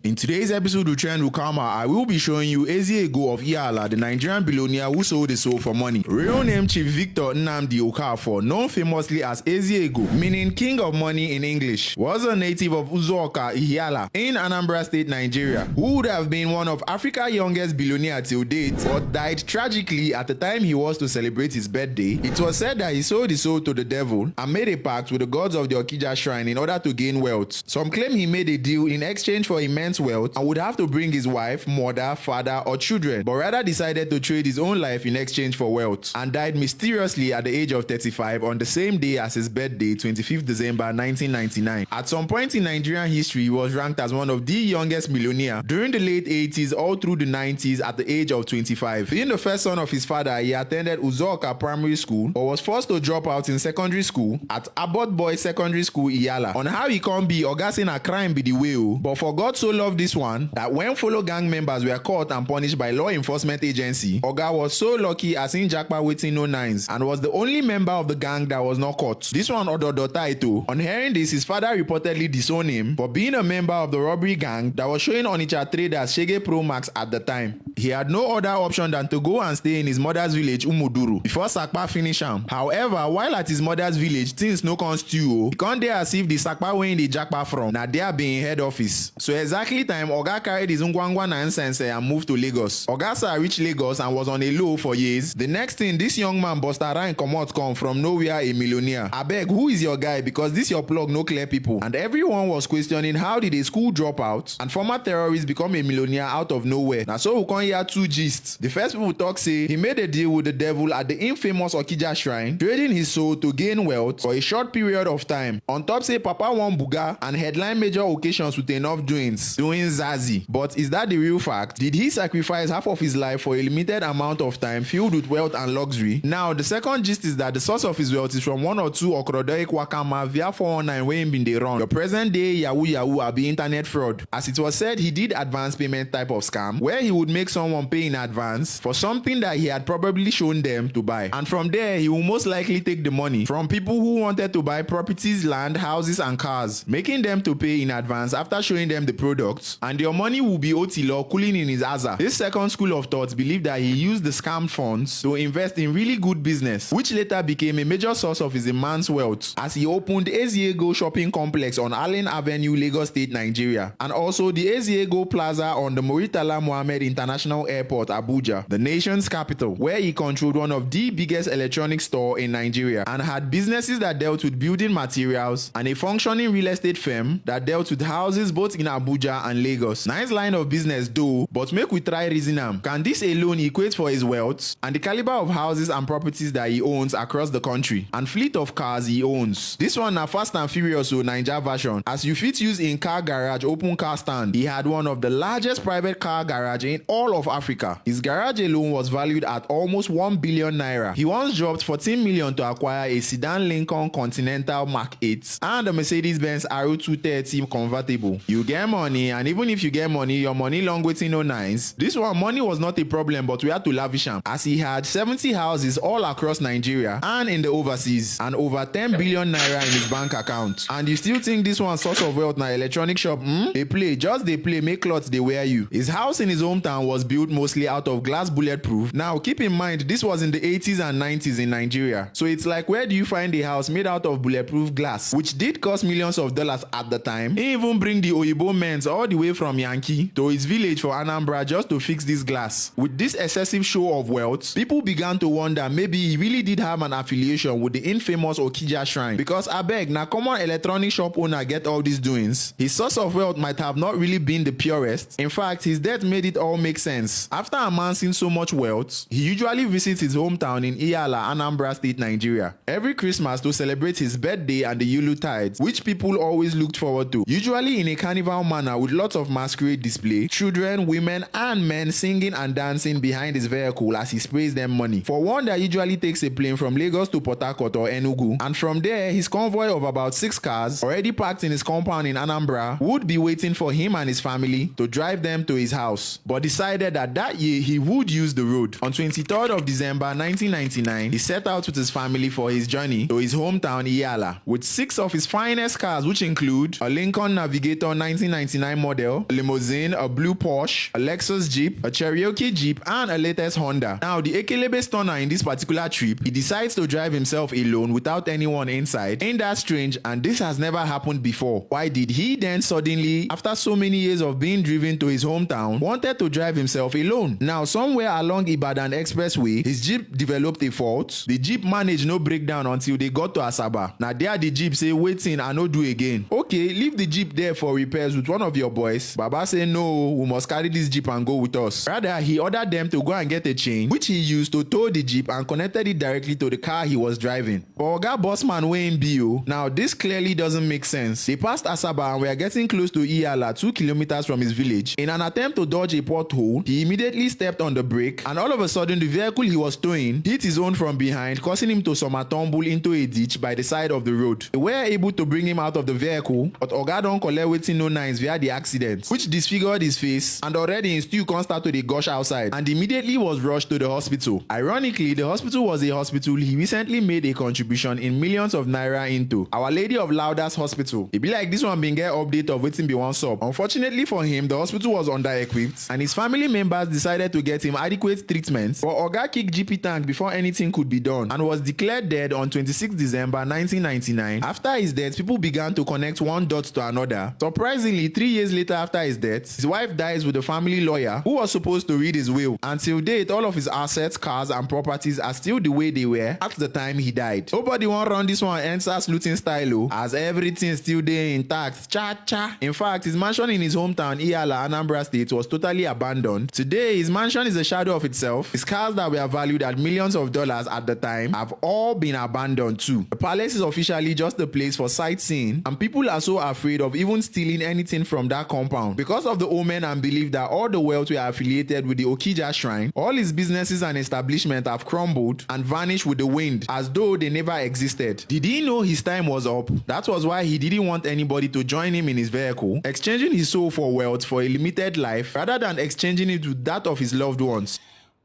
In today's episode of Trend Ukama, I will be showing you Eziego of Iyala, the Nigerian billionaire who sold his soul for money. Real name Chief Victor Nnamdi Okafor, known famously as Eziego, meaning King of Money in English, was a native of Uzoka, Iyala, in Anambra State, Nigeria, who would have been one of Africa's youngest billionaire till date, but died tragically at the time he was to celebrate his birthday. It was said that he sold his soul to the devil and made a pact with the gods of the Okija shrine in order to gain wealth. Some claim he made a deal in exchange for immense wealth and would have to bring his wife, mother, father, or children, but rather decided to trade his own life in exchange for wealth and died mysteriously at the age of 35 on the same day as his birthday, 25th December 1999. At some point in Nigerian history, he was ranked as one of the youngest millionaires during the late 80s all through the 90s at the age of 25. Being the first son of his father, he attended Uzoka Primary School but was forced to drop out in secondary school at Abbott Boys Secondary School, Iyala. On how he can be Oga saying a crime be the way, but for God so loved this one that when fellow gang members were caught and punished by law enforcement agency, Oga was so lucky as in Jackpa waiting no nines and was the only member of the gang that was not caught. This one Ododo Taito. On hearing this, his father reportedly disowned him for being a member of the robbery gang that was showing Onitsha traders Shege Pro Max at the time. He had no other option than to go and stay in his mother's village, Umuduru, before Sakpa finish him. However, while at his mother's village, things no con stew. He can't dare as if the Sakpa where the Jackpa from, na there being head office. So exactly time Oga carried his Ngwangwa nonsense and moved to Lagos. Oga sir reached Lagos and was on a low for years. The next thing, this young man bust around come from nowhere a millionaire. I beg, who is your guy? Because this your plug no clear people. And everyone was questioning how did a school dropout and former terrorists become a millionaire out of nowhere. Now so we can hear two gists. The first people talk say he made a deal with the devil at the infamous Okija shrine, trading his soul to gain wealth for a short period of time. On top say Papa won buga and headline major occasions with enough doing Zazi. But is that the real fact? Did he sacrifice half of his life for a limited amount of time filled with wealth and luxury? Now the second gist is that the source of his wealth is from one or two Okrodoik Wakama via 419 where him been they run. The present day Yahoo abi internet fraud. As it was said, he did advance payment type of scam where he would make someone pay in advance for something that he had probably shown them to buy. And from there, he will most likely take the money from people who wanted to buy properties, land, houses, and cars, making them to pay in advance after showing them the products, and your money will be otilo cooling in his aza. This second school of thought believed that he used the scam funds to invest in really good business, which later became a major source of his immense wealth as he opened Eziego Shopping Complex on Allen Avenue, Lagos State, Nigeria, and also the Eziego Plaza on the Muritala Mohammed International Airport, Abuja, the nation's capital, where he controlled one of the biggest electronics store in Nigeria and had businesses that dealt with building materials and a functioning real estate firm that dealt with houses both in Abuja and Lagos. Nice line of business though, but make we try reason am. Can this alone equate for his wealth and the caliber of houses and properties that he owns across the country and fleet of cars he owns? This one na Fast and Furious o Naija version, as you fit use in car garage open car stand. He had one of the largest private car garage in all of Africa. His garage alone was valued at almost 1 billion naira. He once dropped 14 million to acquire a sedan Lincoln Continental Mark 8 and a Mercedes-Benz R230 convertible. You get money, and even if you get money, your money long waiting no nice. This one money was not a problem, but we had to lavish him as he had 70 houses all across Nigeria and in the overseas and over 10 billion naira in his bank account. And you still think this one source of wealth na electronic shop? They play, just they play, make clothes they wear you. His house in his hometown was built mostly out of glass bulletproof. Now keep in mind this was in the 80s and 90s in Nigeria, so it's like where do you find a house made out of bulletproof glass, which did cost millions of dollars at the time? He even bring the Oyibo men all the way from Yankee to his village for Anambra just to fix this glass. With this excessive show of wealth, people began to wonder maybe he really did have an affiliation with the infamous Okija shrine, because abeg na common electronic shop owner get all these doings. His source of wealth might have not really been the purest. In fact, his death made it all make sense. After amassing so much wealth, he usually visits his hometown in Iyala, Anambra State, Nigeria, every Christmas to celebrate his birthday and the Yulu tides, which people always looked forward to, usually in a carnival manner with lots of masquerade display, children, women, and men singing and dancing behind his vehicle as he sprays them money. For one that usually takes a plane from Lagos to Port Harcourt or Enugu, and from there his convoy of about 6 cars already parked in his compound in Anambra would be waiting for him and his family to drive them to his house, but decided decided that year he would use the road. On 23rd of December 1999, he set out with his family for his journey to his hometown Iyala with 6 of his finest cars, which include a Lincoln Navigator 1999 model, a limousine, a blue Porsche, a Lexus Jeep, a Cherokee Jeep, and a latest Honda. Now, the Ekelebe stunner in this particular trip, he decides to drive himself alone without anyone inside. Ain't that strange? And this has never happened before. Why did he then suddenly, after so many years of being driven to his hometown, wanted to drive himself alone? Now, somewhere along Ibadan Expressway, his Jeep developed a fault. The Jeep managed no breakdown until they got to Asaba. Now, there the Jeep say, waiting and no do again. Okay, leave the Jeep there for repairs with one of your boys. Baba say, no, we must carry this Jeep and go with us. Rather, he ordered them to go and get a chain, which he used to tow the Jeep and connected it directly to the car he was driving. But Oga Bossman weighing BO, now this clearly doesn't make sense. They passed Asaba and were getting close to Iyala, 2 kilometers from his village. In an attempt to dodge a pothole, he immediately stepped on the brake, and all of a sudden the vehicle he was towing hit his own from behind, causing him to tumble into a ditch by the side of the road. They were able to bring him out of the vehicle, but Oga don collect wetin no nice via the accident, which disfigured his face, and already his stew start to dey gush outside, and immediately was rushed to the hospital. Ironically, the hospital was a hospital he recently made a contribution in millions of naira into, Our Lady of Laudas Hospital. E be like this one been get update of wetin be one sup. Unfortunately for him, the hospital was under-equipped, and his family members decided to get him adequate treatment, but Oga kicked GP tank before anything could be done, and was declared dead on 26 December 1999. After his death, people began to connect one dot to another. Surprisingly, 3 years later after his death, his wife dies with the family lawyer who was supposed to read his will. Until date, all of his assets, cars, and properties are still the way they were at the time he died. Nobody want run this one answers looting style, as everything still there intact. Cha. In fact, his mansion in his hometown Iyala, Anambra State, was totally abandoned. Today, his mansion is a shadow of itself. His cars that were valued at millions of dollars at the time have all been abandoned too. The palace is officially just a place for sightseeing, and people are so afraid of even stealing anything from that compound because of the omen and belief that all the wealth were affiliated with the Okija shrine. All his businesses and establishments have crumbled and vanished with the wind as though they never existed. Did he know his time was up? That was why he didn't want anybody to join him in his vehicle, exchanging his soul for wealth for a limited life rather than exchanging it with that of his loved ones.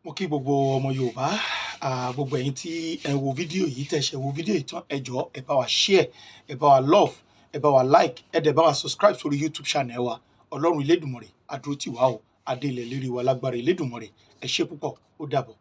Mo kí gbogbo ọmọ Yorùbá, gbogbo ẹ̀yin tí ẹ wo fídíò yìí, tẹ́ ṣe wo fídíò yìí tán, ẹ jọ̀ọ́ ẹ bá wa share, ẹ bá wa love, ẹ bá wa like, ẹ dẹ̀ bá wa subscribe sórí YouTube channel wa. Ọlọ́run Elédùmarè á dúró tì wá o, adé ilẹ̀ lérí wa lágbára Elédùmarè. Ẹ ṣé púpọ̀, ó dàbọ̀.